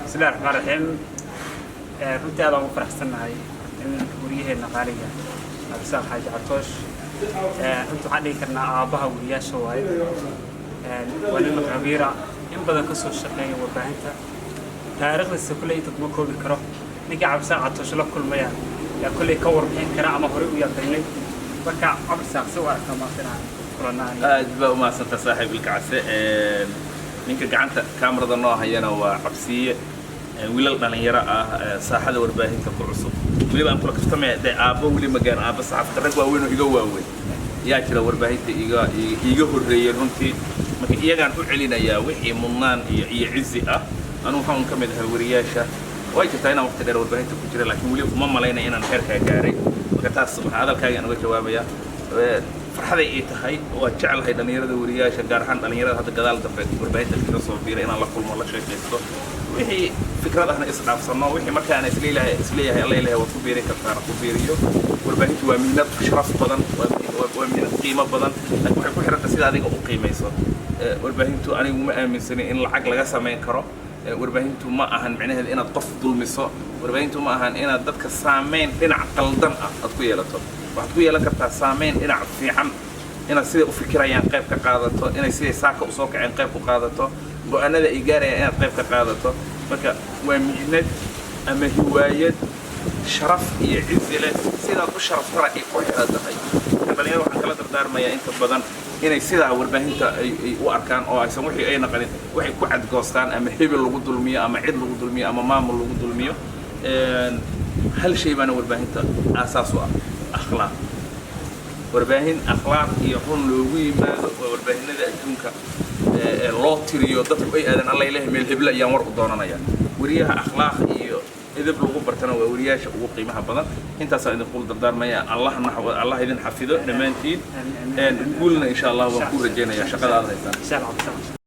بسم الله الرحمن الرحيم. runtii aad ugu faraxsanahay in wariyaheena qaaliga Absaal Xaaji Catoosh runtii waxaan dhihi karnaa aabaha wariyaasha waaye waa nin khabiira in badan ka soo shaqeeya warbaahinta taariikhdiisa kulay dad ma koobi karo ninka Absaal Catoosh la kulmaya yaa kulay ka warbixin kara ama hore u yaqaanay marka Absaal si waarka ma filan kulanaan aad ba uma santa saaxiib ilkacse ninka gacanta kaamirada noo hayana waa Cabsiye wiilal dhalinyaro ah saaxada warbaahinta ku cusub waliba aan kula kaftamay aabo wali magaan aabo saxaafada rag waaweyn oo iga waaweyn yaa jira warbaahinta iga horeeyay runtii marka iyagaan u celinayaa wixii mudnaan iyo cizi ah anu waxaan ka mid ahay wariyaasha way jirtaa inaan waqti dheer warbaahinta ku jiray laakiin wali uma malaynay inaan heerka gaaray marka taas waxa hadalkaaga aan uga jawaabayaa farxaday ay tahay waa jecelahay dhalinyarada wariyaasha gaar ahaan dhalinyarada hadda gadaal dambe warbaahinta kaga soo biiray inaan la kulmo la sheekaysto wixii fikradahna isdhaafsano wixii markaan isleeyahay alla ilaahay wad ku biirin kartaan ku biiriyo warbaahintu waa mihnad sharaf badan waa mihnad qiimo badan laakiin waxay ku xirantahay sida adiga u qiimayso warbaahintu anigu ma aaminsani in lacag laga sameyn karo warbaahintu ma ahan macnaheedu inaad qof dulmiso warbaahintu ma ahan inaad dadka saameyn dhinac qaldan ah aad ku yeelato waxaad ku yeelan kartaa saameyn dhinac fiican inaad sida u fikirayaan qayb ka qaadato inay sida saaka u soo kaceen qayb ku qaadato go'aanada ay gaarayaan inaad qayb ka qaadato marka waa mihnad ama hiwaayad sharaf iyo cizi leh sidaad u sharaftana ay ku xiran tahay dhalinyarada waxaan kala dardaarmayaa inta badan inay sidaa warbaahinta ay u arkaan oo aysan wixii ay naqanin waxay ku cadgoostaan ama hebel lagu dulmiyo ama cid lagu dulmiyo ama maamul lagu dulmiyo hal shay baana warbaahinta aasaas u ah akhlaaq warbaahin akhlaaq iyo run loogu yimaado waa warbaahinada adduunka loo tiriyo dadku ay aadan alla ilaahay meel hebla ayaan war u doonanaya wariyaha akhlaaq iyo edeb lagu bartana waa wariyaasha ugu qiimaha badan intaas aan idin dardaarmaya Allah idin xafido dhamaantiin guulna insha Allah waan ku rajeynayaa shaqada aad haysaan